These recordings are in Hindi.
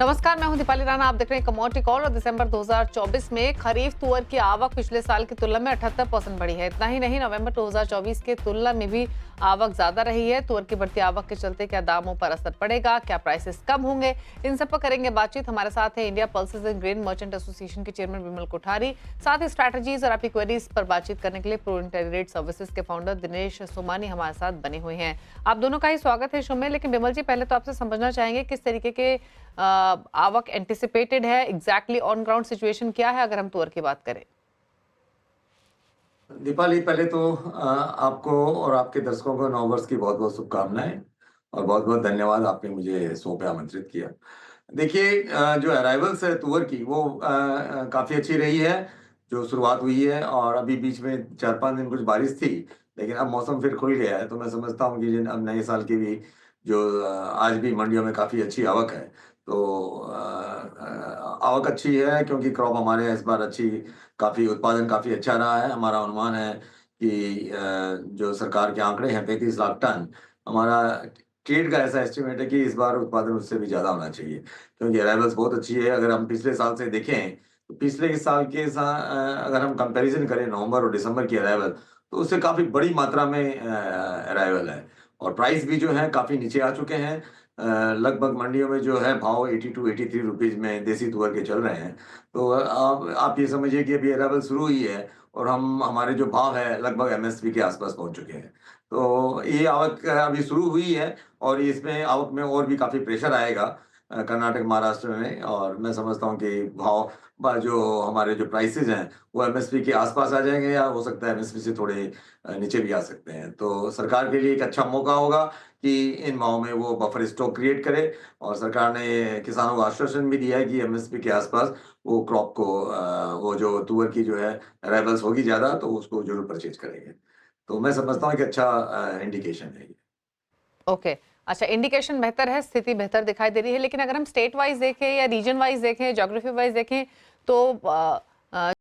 नमस्कार, मैं हूं दीपाली राणा। आप देख रहे हैं कमोडिटी कॉल। और दिसंबर 2024 में खरीफ तुअर की आवक पिछले साल की तुलना में 78% बढ़ी है। इतना ही नहीं, नवंबर 2024 के तुलना में भी आवक ज्यादा रही है। तुअर की बढ़ती आवक के चलते क्या दामों पर असर पड़ेगा, क्या प्राइसेस कम होंगे, इन सब पर करेंगे बातचीत। हमारे साथ है India pulses and grain merchant association के चेयरमैन विमल कोठारी, साथ ही स्ट्रैटेजीज और आपकी क्वेरीज पर बातचीत करने के लिए प्रो इंटीग्रेटेड सर्विसेज के फाउंडर दिनेश सोमानी हमारे साथ बने हुए हैं। आप दोनों का ही स्वागत है शो में। लेकिन विमल जी, पहले तो आपसे समझना चाहेंगे किस तरीके के आवक एंटिसिपेटेड है, एग्जैक्टली ऑन ग्राउंड सिचुएशन क्या है अगर हम तुअर की बात करें। दीपाली, पहले तो आपको और आपके दर्शकों को नव वर्ष की बहुत-बहुत शुभकामनाएँ और बहुत-बहुत धन्यवाद आपने मुझे शो पे आमंत्रित किया। देखिए, जो अराइवल्स है तुअर की वो काफ़ी अच्छी रही है, जो शुरुआत हुई है और अभी बीच में 4-5 दिन कुछ बारिश थी, लेकिन अब मौसम फिर खुल गया है, तो मैं समझता हूँ कि जिन अब नए साल की भी जो आज भी मंडियों में काफ़ी अच्छी आवक है। तो आवक अच्छी है क्योंकि क्रॉप हमारे यहाँ इस बार अच्छी काफ़ी उत्पादन काफ़ी अच्छा रहा है। हमारा अनुमान है कि जो सरकार के आंकड़े हैं 35 लाख टन, हमारा ट्रेड का ऐसा एस्टीमेट है कि इस बार उत्पादन उससे भी ज़्यादा होना चाहिए, क्योंकि अराइवल्स बहुत अच्छी है। अगर हम पिछले साल से देखें, तो पिछले साल के अगर हम कंपैरिज़न करें नवंबर और दिसंबर की अराइवल, तो उससे काफ़ी बड़ी मात्रा में अराइवल है और प्राइस भी जो है काफ़ी नीचे आ चुके हैं। लगभग मंडियों में जो है भाव 82-83 रुपीज़ में देसी तुअर के चल रहे हैं। तो आप ये समझिए कि अभी अराइवल शुरू हुई है और हम हमारे जो भाव है लगभग एमएसपी के आस-पास पहुँच चुके हैं। तो ये आवक अभी शुरू हुई है और इसमें आवक में और भी काफ़ी प्रेशर आएगा कर्नाटक, महाराष्ट्र में, और मैं समझता हूँ कि भाव जो हमारे जो प्राइसेज़ हैं, वो एमएसपी के आस-पास आ जाएँगे या हो सकता है एमएसपी से थोड़े नीचे भी आ सकते हैं। तो सरकार के लिए एक अच्छा मौका होगा कि इन भावों में वो बफर स्टॉक क्रिएट करे, और सरकार ने किसानों को आश्वासन भी दिया है कि एमएसपी के आस-पास वो क्रॉप को वो जो तुअर की जो है अराइवल्स होगी ज़्यादा, तो उसको ज़रूर परचेज़ करेंगे। तो मैं समझता हूँ कि अच्छा इंडिकेशन है ये। ओके, अच्छा, इंडिकेशन बेहतर है, स्थिति बेहतर दिखाई दे रही है। लेकिन अगर हम स्टेट वाइज देखें या रीजन वाइज देखें, ज्योग्राफी वाइज देखें, तो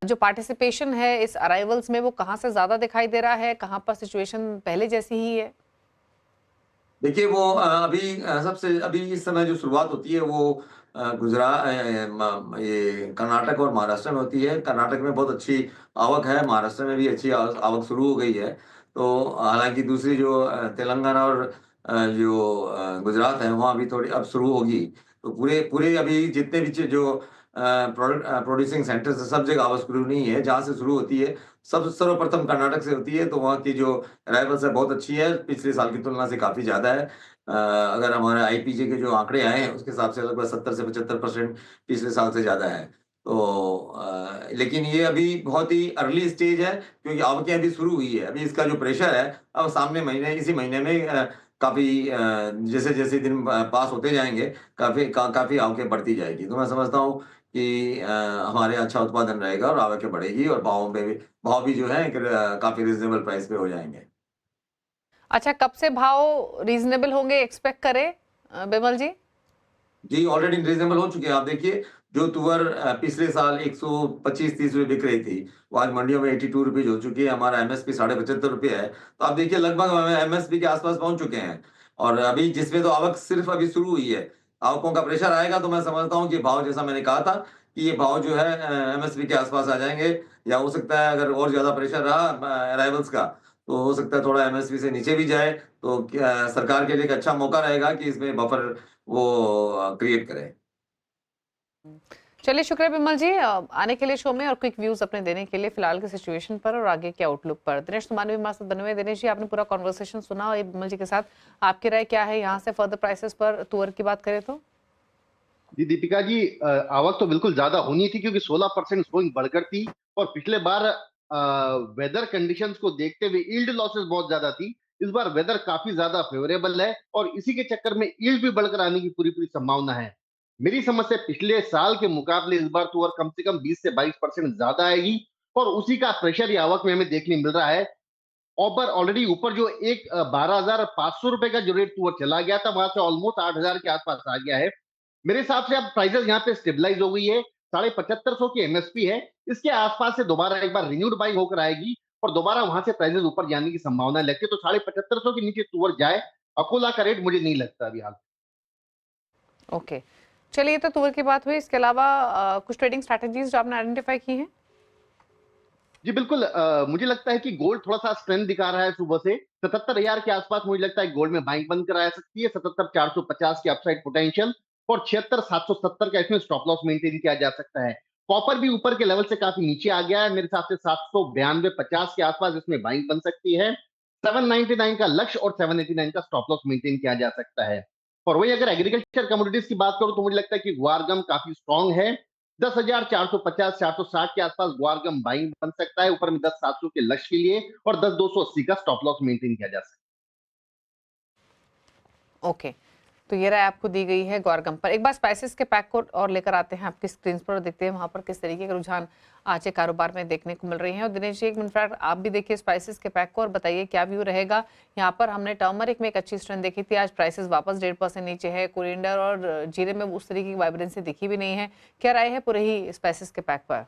जो पार्टिसिपेशन है इस अराइवल्स में वो कहाँ से ज्यादा दिखाई दे रहा है, कहाँ पर सिचुएशन पहले जैसी ही है? देखिए, वो अभी सबसे अभी इस समय जो शुरुआत होती है वो ये कर्नाटक और महाराष्ट्र में होती है। कर्नाटक में बहुत अच्छी आवक है, महाराष्ट्र में भी अच्छी आवक शुरू हो गई है। तो हालाँकि दूसरी जो तेलंगाना और गुजरात है, वहाँ भी थोड़ी अब शुरू होगी। तो पूरे पूरे अभी जितने भी जो प्रोड्यूसिंग सेंटर्स हैं, सब जगह आवक शुरू नहीं है। जहाँ से शुरू होती है, सब सर्वप्रथम कर्नाटक से होती है, तो वहाँ की जो अराइवल्स है बहुत अच्छी है, पिछले साल की तुलना से काफ़ी ज़्यादा है। अगर हमारे आईपीजे के जो आंकड़े आए हैं, उसके हिसाब से लगभग 70 से 75% पिछले साल से ज़्यादा है। तो लेकिन ये अभी बहुत ही अर्ली स्टेज है, क्योंकि आवकें अभी शुरू हुई है। अभी इसका जो प्रेशर है, अब सामने महीने इसी महीने में काफ़ी जैसे-जैसे दिन पास होते जाएँगे, काफ़ी आवकें बढ़ती जाएगी। तो मैं समझता हूँ कि हमारे यहाँ अच्छा उत्पादन रहेगा और आवकें बढ़ेगी और भाव भी जो है काफ़ी रीज़नेबल प्राइस पे हो जाएँगे। अच्छा, कब से भाव रीजनेबल होंगे एक्सपेक्ट करें बिमल जी? जी, ऑलरेडी रीज़नेबल हो चुके हैं। आप देखिए, जो तुअर पिछले साल 125-30 रुपए बिक रही थी, वो आज मंडियों में 82 रुपीज़ हो चुकी है। हमारा एमएसपी ₹75.5 है। तो आप देखिए, लगभग हम एमएसपी के आस-पास पहुँच चुके हैं और अभी जिसमें तो आवक सिर्फ़ अभी शुरू हुई है। आवकों का प्रेशर आएगा तो मैं समझता हूँ कि भाव, जैसा मैंने कहा था, कि ये भाव जो है एमएसपी के आस-पास आ जाएँगे, या हो सकता है अगर और ज़्यादा प्रेशर रहा अराइवल्स का, तो हो सकता है थोड़ा एमएसपी से नीचे भी जाए। तो क्या सरकार के लिए एक अच्छा मौका रहेगा कि इसमें बफर वो क्रिएट करें। चलिए, शुक्रिया बिमल जी आने के लिए शो में और क्विक व्यूज अपने देने के लिए फिलहाल की सिचुएशन पर और आगे के आउटलुक पर। दिनेश तुमाने भी हमारे साथ बने हुए। दिनेश जी, आपने पूरा कॉन्वर्सेशन सुना और ये बिमल जी के साथ आपकी राय क्या है यहाँ से फर्दर प्राइसेस पर तुअर की बात करें तो? जी दीपिका जी, आवक तो बिल्कुल ज्यादा होनी थी क्योंकि 16% सोइंग बढ़कर थी। और पिछले बार वेदर कंडीशंस को देखते हुए यील्ड लॉसेस बहुत ज्यादा थी। इस बार वेदर काफी ज्यादा फेवरेबल है और इसी के चक्कर में यील्ड भी बढ़कर आने की पूरी पूरी संभावना है। मेरी समझ से पिछले साल के मुकाबले इस बार तो और कम से कम 20 से 22% ज्यादा आएगी और उसी का प्रेशर ये आवक में हमें देखने मिल रहा है। ऊपर ऑलरेडी ऊपर जो एक 12,500 रुपए का जो रेट टूअर चला गया था, वहां से ऑलमोस्ट 8,000 के आसपास आ गया है। मेरे हिसाब से अब प्राइसेस यहाँ पे स्टेबलाइज हो गई है। 7550 की एमएसपी है। इसके आसपास से दोबारा एक बार रिन्यूड बाइंग होकर आएगी और दोबारा वहां से प्राइसेस ऊपर जाने की संभावना लगती है। तो 7550 के नीचे टूअर जाए, अकोला का रेट मुझे नहीं लगता अभी हाल। ओके, चलिए, तो तुअर की बात हुई, इसके अलावा कुछ ट्रेडिंग स्ट्रैटेजीज जो आपने आइडेंटिफाई की हैं? जी बिल्कुल, मुझे लगता है कि गोल्ड थोड़ा सा स्ट्रेंथ दिखा रहा है सुबह से 77,000 के आसपास। मुझे लगता है गोल्ड में बाइंग बंद कराया सकती है। 77,450 की अपसाइड पोटेंशियल और 76,770 का इसमें स्टॉप लॉस मेंटेन किया जा सकता है। कॉपर भी ऊपर के लेवल से काफी नीचे आ गया है, मेरे हिसाब से 792-50 के आसपास इसमें बाइंग बन सकती है। 799 का लक्ष्य और 789 का स्टॉप लॉस मेंटेन किया जा सकता है। और वही अगर एग्रीकल्चर कमोडिटीज की बात करूं तो मुझे लगता है कि ग्वारगम काफी स्ट्रांग है। 10,450 460 के आसपास ग्वारगम बाइंग बन सकता है, ऊपर में 10,700 के लक्ष्य के लिए और 10,280 का स्टॉप लॉस मेंटेन किया जा सकता ओके, तो ये राय आपको दी गई है ग्वारगम पर। एक बार स्पाइसेस के पैक को और लेकर आते हैं आपकी स्क्रीन पर और देखते हैं वहां पर किस तरीके के रुझान आज के कारोबार में देखने को मिल रहे हैं। और दिनेश जी, एक मिनट आप भी देखिए स्पाइसेस के पैक को और बताइए क्या व्यू रहेगा। यहाँ पर हमने टर्मरिक में एक अच्छी स्ट्रेंथ देखी थी, आज प्राइसेस वापस 1.5% नीचे है। कोरिएंडर और जीरे में उस तरीके की वाइब्रेंसी दिखी भी नहीं है। क्या राय है पूरे ही स्पाइसेस के पैक पर?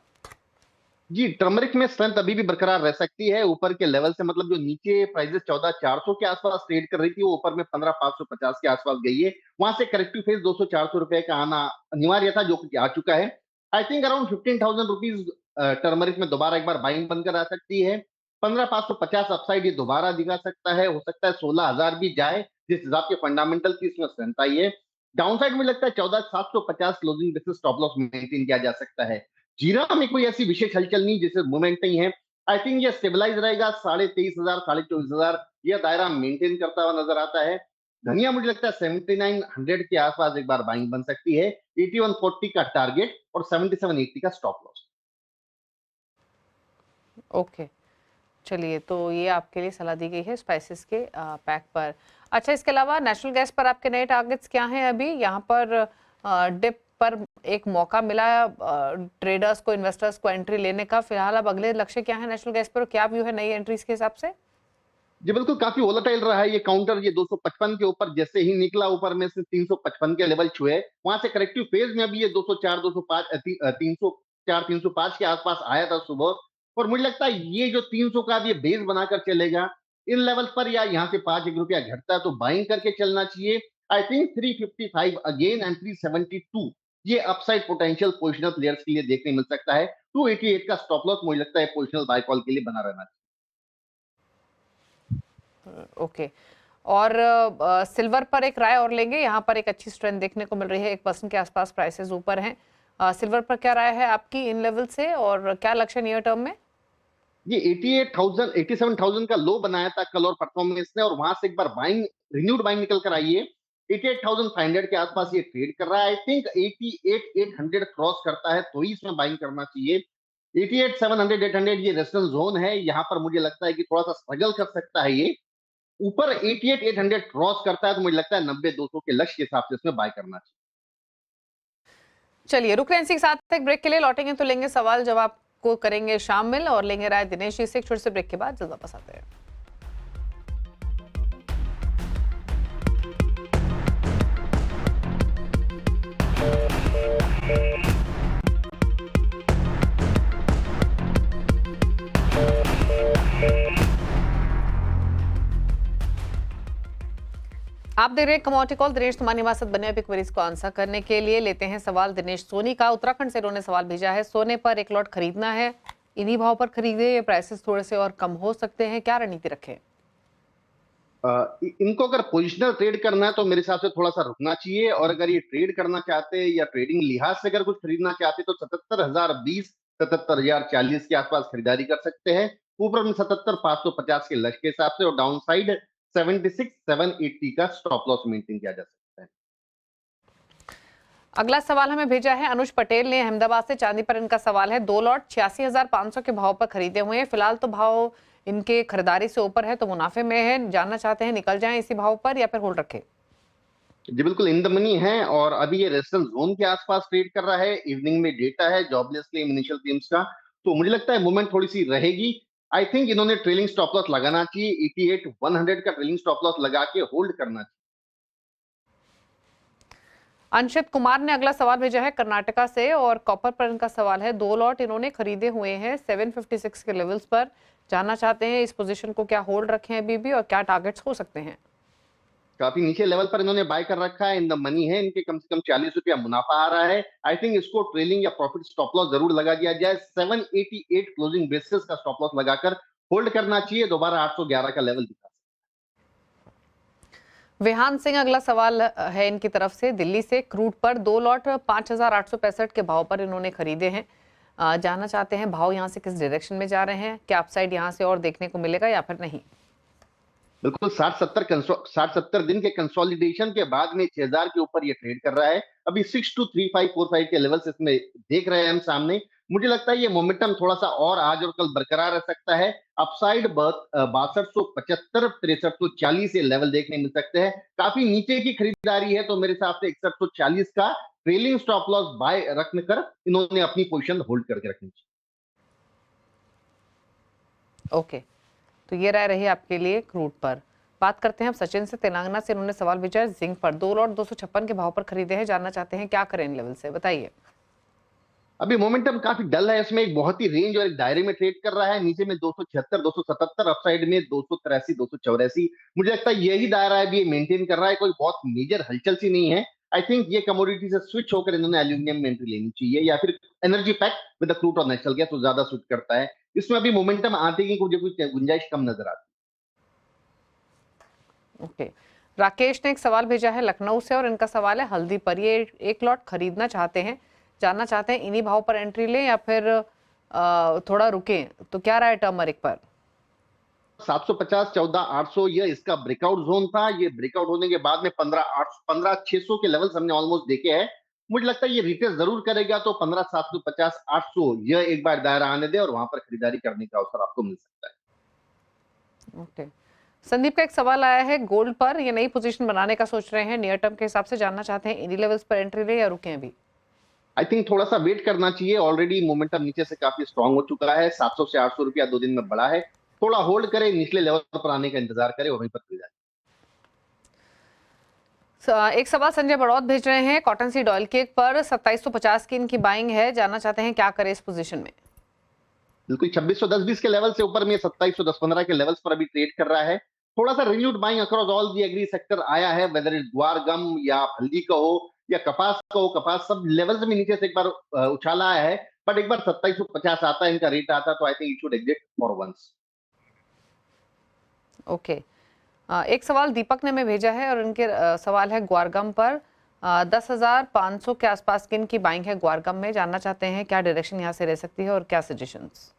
जी, टर्मरिक में स्ट्रेंथ अभी भी बरकरार रह सकती है ऊपर के लेवल से। मतलब जो नीचे प्राइसेस 14,400 के आसपास ट्रेड कर रही थी, वो ऊपर में 15,550 के आसपास गई है। वहां से करेक्टिव फेज 200-400 रुपए का आना अनिवार्य था, जो कि आ चुका है। I think around 15,000 rupees turmeric में दोबारा एक बार बाइंग बनकर आ सकती है। 15,550 अपसाइड ये दोबारा दिखा सकता है, हो सकता है 16,000 भी जाए, जिस हिसाब के फंडामेंटल की इसमें स्ट्रेंथ आई है। डाउनसाइड मुझे लगता है 14,750 closing basis stop loss maintain किया जा सकता है। जीरा में कोई ऐसी विशेष हलचल नहीं, जैसे मूवमेंट नहीं है। आई थिंक ये स्टेबलाइज रहेगा 23,500 24,000 ये दायरा मेंटेन करता हुआ नजर आता है। धनिया मुझे लगता है 7900 के आसपास एक बार बाइंग बन सकती है। 8140 का टारगेट और 7780 का स्टॉप लॉस। ओके, चलिए, तो ये आपके लिए सलाह दी गई है स्पाइसेस के पैक पर। अच्छा, इसके अलावा नेचुरल गैस पर आपके नए टारगेट्स क्या हैं? अभी यहाँ पर डिप पर एक मौका मिला ट्रेडर्स को, इन्वेस्टर्स को एंट्री लेने का। फिलहाल अब अगले लक्ष्य क्या है नेचुरल गैस पर? क्या व्यू है नई एंट्रीज के हिसाब से? जी बिल्कुल, काफी वोलेटाइल रहा है ये काउंटर। ये 255 के ऊपर जैसे ही निकला, ऊपर में से 355 के लेवल छुए, वहां से करेक्टिव फेज में अभी ये 204 205 304 305 के आसपास आया था सुबह। और मुझे लगता है ये जो 300 का भी बेस बनाकर चलेगा इन लेवल पर, या यहाँ से 5 रुपया घटता है तो बाइंग करके चलना चाहिए। आई थिंक 355 अगेन एंड 372 ये अपसाइड पोटेंशियल पोजिशनल प्लेयर्स के लिए देखने मिल सकता है। 288 का स्टॉप लॉस मुझे लगता है पोजिशनल बाय कॉल के लिए बना रहना चाहिए। ओके, और सिल्वर पर एक राय और लेंगे। यहाँ पर एक अच्छी स्ट्रेंथ देखने को मिल रही है, 1% के आसपास प्राइसेस ऊपर हैं। सिल्वर पर क्या राय है आपकी इन लेवल से, और क्या लक्ष्य नियर टर्म में? ये 88,000 87,000 का लो बनाया था कल और परसों में इसने, और वहां से एक बार बाइंग, रिन्यूड बाइंग निकल कर आई है। 88,500 के आसपास ये ट्रेड कर रहा है। आई थिंक 88,800 क्रॉस करता है तो ही इसमें बाइंग करना चाहिए। 88,700 800 ये रेजिस्टेंस जोन है, यहाँ पर मुझे लगता है कि थोड़ा सा स्ट्रगल कर सकता है ये। ऊपर 88,800 क्रॉस करता है तो मुझे लगता है 90,200 के लक्ष्य के हिसाब से इसमें बाय करना चाहिए। चलिए, रुक रहे हैं इसी के साथ एक ब्रेक के लिए। लौटेंगे तो लेंगे सवाल जवाब को करेंगे शामिल और लेंगे राय दिनेश जी से। एक छोटे से ब्रेक के बाद जल्द वापस आते हैं। आप देख रहे हैं कमोडिटी कॉल। दिनेश तुम्हारी हमारे साथ बने अभी क्वेरीज को आंसर करने के लिए। लेते हैं सवाल दिनेश सोनी का। उत्तराखंड से इन्होंने सवाल भेजा है, सोने पर एक लॉट खरीदना है, इन्हीं भाव पर खरीदे, ये प्राइसेस थोड़े से और कम हो सकते हैं, क्या रणनीति रखें? इनको अगर पोजिशनल ट्रेड करना है तो मेरे हिसाब से थोड़ा सा रुकना चाहिए, और अगर ये ट्रेड करना चाहते हैं या ट्रेडिंग लिहाज से अगर कुछ खरीदना चाहते हैं तो 77,020 77,040 के आसपास खरीदारी कर सकते हैं। ऊपर में 77,550 के लक्ष्य के हिसाब से, और डाउन साइड 76,780 का स्टॉप लॉस मेंटेन किया जा सकता है। अगला सवाल हमें भेजा है अनुज पटेल ने अहमदाबाद से। चांदी पर इनका सवाल है, 2 लॉट 86,500 के भाव पर खरीदे हुए हैं। फिलहाल तो भाव इनके खरीदारी से ऊपर है तो मुनाफे में है, जानना चाहते हैं निकल जाएं इसी भाव पर या फिर होल्ड रखें? जी बिल्कुल, इन द मनी है, और अभी ये रेजिस्टेंस जोन के आसपास ट्रेड कर रहा है। इवनिंग में डेटा है जॉबलेस क्लेम, इनिशियल क्लेम्स का, तो मुझे लगता है मूवमेंट थोड़ी सी रहेगी। आई थिंक इन्होंने ट्रेलिंग स्टॉप लॉस लगाना चाहिए, 88,100 का ट्रेलिंग स्टॉप लॉस लगा के होल्ड करना चाहिए। अंशित कुमार ने अगला सवाल भेजा है कर्नाटका से, और कॉपर पर इनका सवाल है, 2 लॉट इन्होंने खरीदे हुए हैं 756 के लेवल्स पर। जानना चाहते हैं इस पोजीशन को क्या होल्ड रखें अभी भी और क्या टारगेट्स हो सकते हैं? काफी नीचे लेवल पर इन्होंने बाय कर रखा है, इन द मनी है, इनके कम से कम 40 रुपया मुनाफा आ रहा है। आई थिंक इसको ट्रेलिंग या प्रॉफिट स्टॉप लॉस जरूर लगा दिया जाए। 788 क्लोजिंग बेसिस का स्टॉप लॉस लगाकर होल्ड करना चाहिए, दोबारा 811 का लेवल दिखा। विहान सिंह अगला सवाल है इनकी तरफ से दिल्ली से। क्रूड पर 2 लॉट 5,865 के भाव पर इन्होंने खरीदे हैं। जानना चाहते हैं भाव यहाँ से किस डायरेक्शन में जा रहे हैं, क्या अपसाइड यहाँ से और देखने को मिलेगा या फिर नहीं? बिल्कुल 60-70 दिन के कंसोलिडेशन के बाद में 6000 के ऊपर ये ट्रेड कर रहा है। अभी 623545 के लेवल्स इसमें देख रहे हैं हम सामने। मुझे लगता है ये मोमेंटम थोड़ा सा और आज और कल बरकरार रह सकता है। अपसाइड 6275 6340 ये लेवल देखने मिल सकते हैं। काफी नीचे की खरीदारी है, तो मेरे हिसाब से 6140 का ट्रेलिंग स्टॉप लॉस बाय रखकर इन्होंने अपनी पोजीशन होल्ड करके रखनी चाहिए। ओके, तो ये राय रही आपके लिए क्रूड पर। बात करते हैं अब सचिन से। तेलंगाना से इन्होंने सवाल भेजा है। जिंक पर 2 लॉट 256 के भाव पर खरीदे हैं। जानना चाहते हैं क्या करें इन लेवल से, बताइए। अभी मोमेंटम काफी डल है, इसमें एक बहुत ही रेंज और एक दायरे में ट्रेड कर रहा है। नीचे में 276 277, अपसाइड में 283 284। मुझे लगता है यही दायरा है, भी ये मेंटेन कर रहा है, कोई बहुत मेजर हलचल सी नहीं है। आई थिंक ये कमोडिटी से स्विच होकर इन्होंने एल्यूमिनियम में एंट्री लेनी चाहिए, या फिर एनर्जी पैक विद क्रूड और नेचुरल गैस तो ज्यादा सूट करता है। इसमें अभी मोमेंटम आते की मुझे कुछ गुंजाइश कम नजर आती है। ओके, राकेश ने एक सवाल भेजा है लखनऊ से और इनका सवाल है हल्दी पर। ये 1 लॉट खरीदना चाहते हैं, जानना चाहते हैं इन्हीं भाव पर एंट्री लें या फिर थोड़ा रुकें, तो क्या राय टर्मरिक पर? 750 14800 ये इसका ब्रेकआउट जोन था। ये ब्रेकआउट होने के बाद में 15600 के लेवल्स हमने ऑलमोस्ट देखे हैं। मुझे लगता है ये रिटेस्ट जरूर करेगा, तो 15750 800 ये एक बार दायरा आने दे और वहां पर खरीदारी करने का अवसर आपको मिल सकता है। ओके, संदीप का एक सवाल आया है गोल्ड पर। ये नई पोजीशन बनाने का सोच रहे हैं नियर टर्म के हिसाब से, जानना चाहते हैं इन्हीं लेवल्स पर एंट्री ले या रुकें अभी? आई थिंक थोड़ा सा वेट करना चाहिए। ऑलरेडी मोमेंटम नीचे से काफी स्ट्रांग हो चुका है। 700 से 800 रुपया 2 दिन में बढ़ा है। थोड़ा होल्ड करें, निचले लेवल पर आने का इंतजार करें और वहीं पर खरीदारी। एक सवाल संजय बड़ौत भेज रहे हैं कॉटन सीड ऑयल केक पर 2750 की इनकी बाइंग है। जानना चाहते हैं क्या करें इस पोजीशन में? बिल्कुल 2610-20 के लेवल से ऊपर में 2710-15 के लेवल्स पर अभी ट्रेड कर रहा है। थोड़ा सा renewed buying across all the agri sector आया है, वेदर इज ग्वार गम या हल्दी का हो या कपास का हो। कपास सब लेवल्स में नीचे से एक बार उछाला आया है, बट एक बार 2750 आता है इनका रेट आता, तो I think it should exit for once. Okay, एक सवाल दीपक ने मैं भेजा है और इनके सवाल है ग्वारगम पर। 10,500 के आसपास की इनकी बाइंग है ग्वारगम में। जानना चाहते हैं क्या डायरेक्शन यहाँ से रह सकती है और क्या सजेशंस?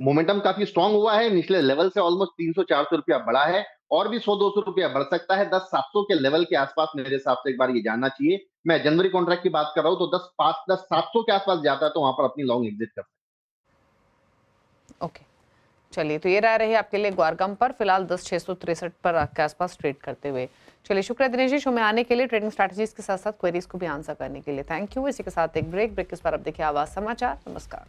मोमेंटम काफी स्ट्रांग हुआ है, निचले लेवल से ऑलमोस्ट 300-400 रुपया बढ़ा है और भी 100-200 रुपया बढ़ सकता है। 10,700 के लेवल के आसपास मेरे हिसाब से एक बार ये जानना चाहिए। मैं जनवरी कॉन्ट्रैक्ट की बात कर रहा हूँ, तो 10,700 के आसपास जाता है तो वहां पर अपनी लॉन्ग एग्जिट कर सकते। ओके, चलिए, तो ये राय रही आपके लिए ग्वारगम पर फिलहाल 10,663 पर के आसपास ट्रेड करते हुए। चलिए, शुक्रिया दिनेश जी शो में आने के लिए, ट्रेडिंग स्ट्रैटेजीज के साथ साथ क्वेरीज को भी आंसर करने के लिए। Thank you. इसी के साथ एक ब्रेक के बाद अब देखिए आवाज समाचार। नमस्कार।